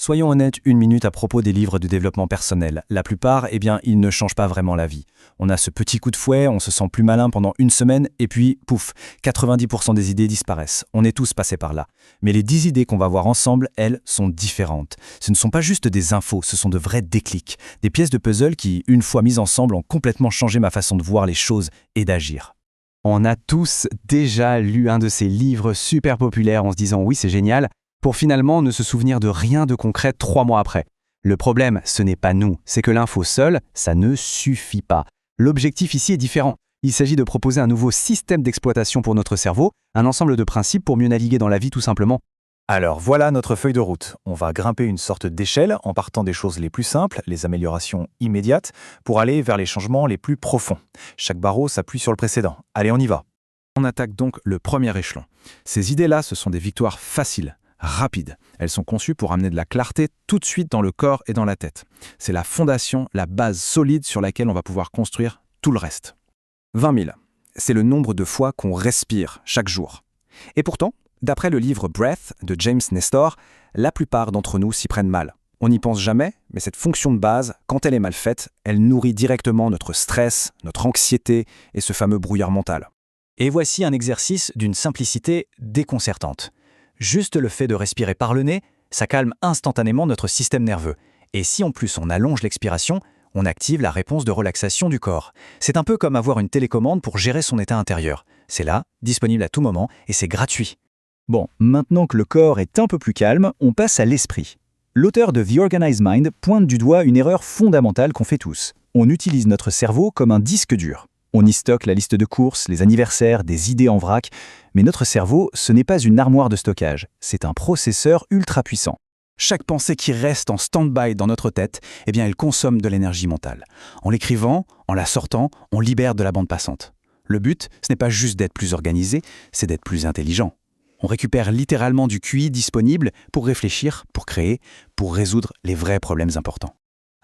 Soyons honnêtes une minute à propos des livres de développement personnel. La plupart, ils ne changent pas vraiment la vie. On a ce petit coup de fouet, on se sent plus malin pendant une semaine, et puis, pouf, 90% des idées disparaissent. On est tous passés par là. Mais les 10 idées qu'on va voir ensemble, elles, sont différentes. Ce ne sont pas juste des infos, ce sont de vrais déclics. Des pièces de puzzle qui, une fois mises ensemble, ont complètement changé ma façon de voir les choses et d'agir. On a tous déjà lu un de ces livres super populaires en se disant « oui, c'est génial », pour finalement ne se souvenir de rien de concret 3 mois après. Le problème, ce n'est pas nous, c'est que l'info seule, ça ne suffit pas. L'objectif ici est différent. Il s'agit de proposer un nouveau système d'exploitation pour notre cerveau, un ensemble de principes pour mieux naviguer dans la vie tout simplement. Alors voilà notre feuille de route. On va grimper une sorte d'échelle en partant des choses les plus simples, les améliorations immédiates, pour aller vers les changements les plus profonds. Chaque barreau s'appuie sur le précédent. Allez, on y va. On attaque donc le premier échelon. Ces idées-là, ce sont des victoires faciles, rapides. Elles sont conçues pour amener de la clarté tout de suite dans le corps et dans la tête. C'est la fondation, la base solide sur laquelle on va pouvoir construire tout le reste. 20 000, c'est le nombre de fois qu'on respire chaque jour. Et pourtant, d'après le livre Breath de James Nestor, la plupart d'entre nous s'y prennent mal. On n'y pense jamais, mais cette fonction de base, quand elle est mal faite, elle nourrit directement notre stress, notre anxiété et ce fameux brouillard mental. Et voici un exercice d'une simplicité déconcertante. Juste le fait de respirer par le nez, ça calme instantanément notre système nerveux. Et si en plus on allonge l'expiration, on active la réponse de relaxation du corps. C'est un peu comme avoir une télécommande pour gérer son état intérieur. C'est là, disponible à tout moment, et c'est gratuit. Bon, maintenant que le corps est un peu plus calme, on passe à l'esprit. L'auteur de The Organized Mind pointe du doigt une erreur fondamentale qu'on fait tous. On utilise notre cerveau comme un disque dur. On y stocke la liste de courses, les anniversaires, des idées en vrac. Mais notre cerveau, ce n'est pas une armoire de stockage, c'est un processeur ultra puissant. Chaque pensée qui reste en stand-by dans notre tête, elle consomme de l'énergie mentale. En l'écrivant, en la sortant, on libère de la bande passante. Le but, ce n'est pas juste d'être plus organisé, c'est d'être plus intelligent. On récupère littéralement du QI disponible pour réfléchir, pour créer, pour résoudre les vrais problèmes importants.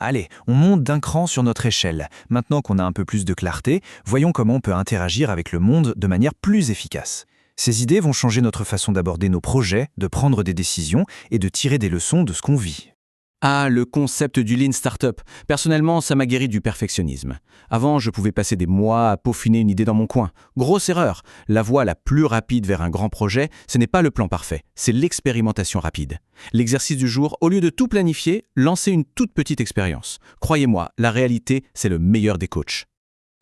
Allez, on monte d'un cran sur notre échelle. Maintenant qu'on a un peu plus de clarté, voyons comment on peut interagir avec le monde de manière plus efficace. Ces idées vont changer notre façon d'aborder nos projets, de prendre des décisions et de tirer des leçons de ce qu'on vit. Ah, le concept du Lean Startup. Personnellement, ça m'a guéri du perfectionnisme. Avant, je pouvais passer des mois à peaufiner une idée dans mon coin. Grosse erreur. La voie la plus rapide vers un grand projet, ce n'est pas le plan parfait, c'est l'expérimentation rapide. L'exercice du jour, au lieu de tout planifier, lancer une toute petite expérience. Croyez-moi, la réalité, c'est le meilleur des coachs.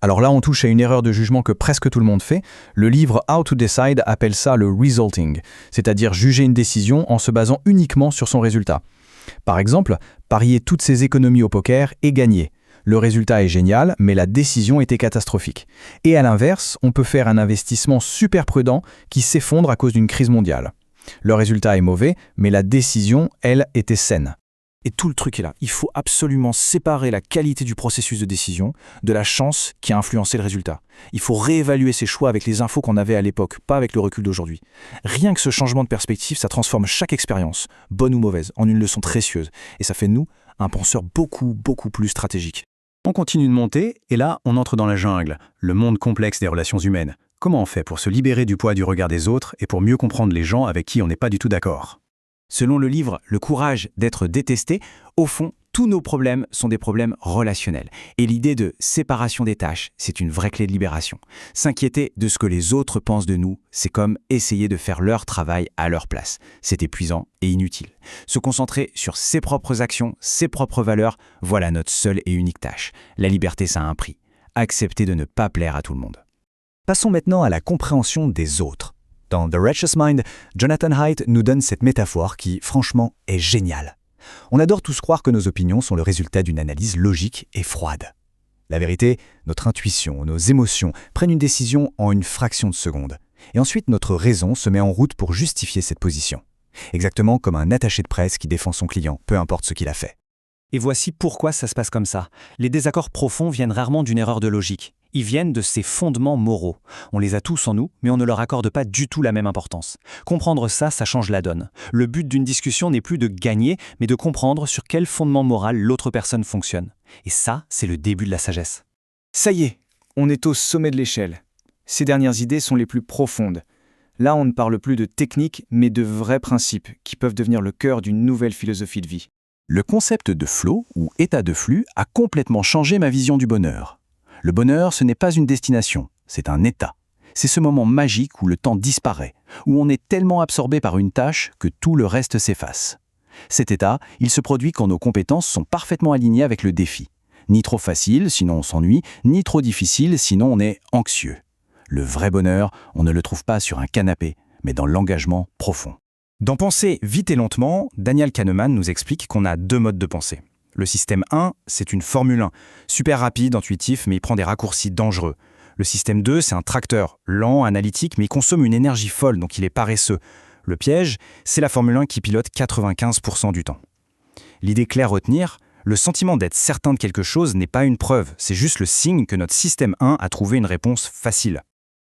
Alors là, on touche à une erreur de jugement que presque tout le monde fait. Le livre How to Decide appelle ça le resulting, c'est-à-dire juger une décision en se basant uniquement sur son résultat. Par exemple, parier toutes ses économies au poker et gagner. Le résultat est génial, mais la décision était catastrophique. Et à l'inverse, on peut faire un investissement super prudent qui s'effondre à cause d'une crise mondiale. Le résultat est mauvais, mais la décision, elle, était saine. Et tout le truc est là. Il faut absolument séparer la qualité du processus de décision de la chance qui a influencé le résultat. Il faut réévaluer ses choix avec les infos qu'on avait à l'époque, pas avec le recul d'aujourd'hui. Rien que ce changement de perspective, ça transforme chaque expérience, bonne ou mauvaise, en une leçon précieuse. Et ça fait de nous un penseur beaucoup plus stratégique. On continue de monter, et là, on entre dans la jungle, le monde complexe des relations humaines. Comment on fait pour se libérer du poids du regard des autres et pour mieux comprendre les gens avec qui on n'est pas du tout d'accord ? Selon le livre « Le courage d'être détesté », au fond, tous nos problèmes sont des problèmes relationnels. Et l'idée de séparation des tâches, c'est une vraie clé de libération. S'inquiéter de ce que les autres pensent de nous, c'est comme essayer de faire leur travail à leur place. C'est épuisant et inutile. Se concentrer sur ses propres actions, ses propres valeurs, voilà notre seule et unique tâche. La liberté, ça a un prix. Accepter de ne pas plaire à tout le monde. Passons maintenant à la compréhension des autres. Dans The Righteous Mind, Jonathan Haidt nous donne cette métaphore qui, franchement, est géniale. On adore tous croire que nos opinions sont le résultat d'une analyse logique et froide. La vérité, notre intuition, nos émotions prennent une décision en une fraction de seconde. Et ensuite, notre raison se met en route pour justifier cette position. Exactement comme un attaché de presse qui défend son client, peu importe ce qu'il a fait. Et voici pourquoi ça se passe comme ça. Les désaccords profonds viennent rarement d'une erreur de logique. Ils viennent de ces fondements moraux. On les a tous en nous, mais on ne leur accorde pas du tout la même importance. Comprendre ça, ça change la donne. Le but d'une discussion n'est plus de gagner, mais de comprendre sur quel fondement moral l'autre personne fonctionne. Et ça, c'est le début de la sagesse. Ça y est, on est au sommet de l'échelle. Ces dernières idées sont les plus profondes. Là, on ne parle plus de technique, mais de vrais principes qui peuvent devenir le cœur d'une nouvelle philosophie de vie. Le concept de flow, ou état de flux, a complètement changé ma vision du bonheur. Le bonheur, ce n'est pas une destination, c'est un état. C'est ce moment magique où le temps disparaît, où on est tellement absorbé par une tâche que tout le reste s'efface. Cet état, il se produit quand nos compétences sont parfaitement alignées avec le défi. Ni trop facile, sinon on s'ennuie, ni trop difficile, sinon on est anxieux. Le vrai bonheur, on ne le trouve pas sur un canapé, mais dans l'engagement profond. Dans Penser vite et lentement, Daniel Kahneman nous explique qu'on a 2 modes de pensée. Le système 1, c'est une Formule 1, super rapide, intuitif, mais il prend des raccourcis dangereux. Le système 2, c'est un tracteur, lent, analytique, mais il consomme une énergie folle, donc il est paresseux. Le piège, c'est la Formule 1 qui pilote 95% du temps. L'idée claire à retenir, le sentiment d'être certain de quelque chose n'est pas une preuve, c'est juste le signe que notre système 1 a trouvé une réponse facile.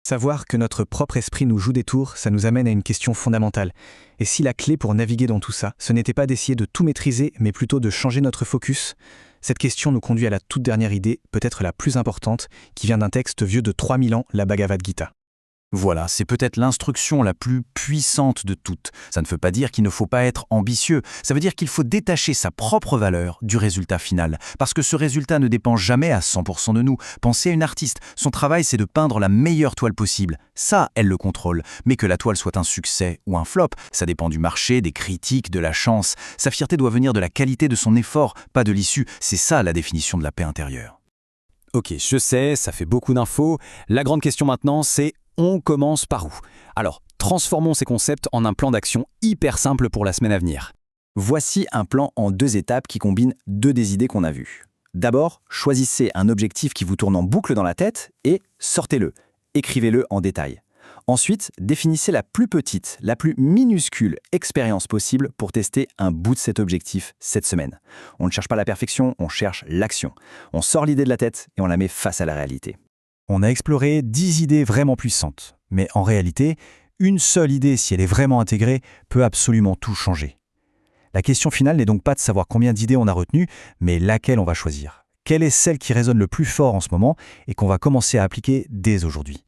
Savoir que notre propre esprit nous joue des tours, ça nous amène à une question fondamentale. Et si la clé pour naviguer dans tout ça, ce n'était pas d'essayer de tout maîtriser, mais plutôt de changer notre focus? Cette question nous conduit à la toute dernière idée, peut-être la plus importante, qui vient d'un texte vieux de 3000 ans, la Bhagavad Gita. Voilà, c'est peut-être l'instruction la plus puissante de toutes. Ça ne veut pas dire qu'il ne faut pas être ambitieux, ça veut dire qu'il faut détacher sa propre valeur du résultat final, parce que ce résultat ne dépend jamais à 100% de nous. Pensez à une artiste, son travail c'est de peindre la meilleure toile possible. Ça, elle le contrôle. Mais que la toile soit un succès ou un flop, ça dépend du marché, des critiques, de la chance. Sa fierté doit venir de la qualité de son effort, pas de l'issue. C'est ça la définition de la paix intérieure. Ok, je sais, ça fait beaucoup d'infos. La grande question maintenant, c'est on commence par où? Alors, transformons ces concepts en un plan d'action hyper simple pour la semaine à venir. Voici un plan en 2 étapes qui combine 2 des idées qu'on a vues. D'abord, choisissez un objectif qui vous tourne en boucle dans la tête et sortez-le. Écrivez-le en détail. Ensuite, définissez la plus petite, la plus minuscule expérience possible pour tester un bout de cet objectif cette semaine. On ne cherche pas la perfection, on cherche l'action. On sort l'idée de la tête et on la met face à la réalité. On a exploré 10 idées vraiment puissantes. Mais en réalité, une seule idée, si elle est vraiment intégrée, peut absolument tout changer. La question finale n'est donc pas de savoir combien d'idées on a retenues, mais laquelle on va choisir. Quelle est celle qui résonne le plus fort en ce moment et qu'on va commencer à appliquer dès aujourd'hui?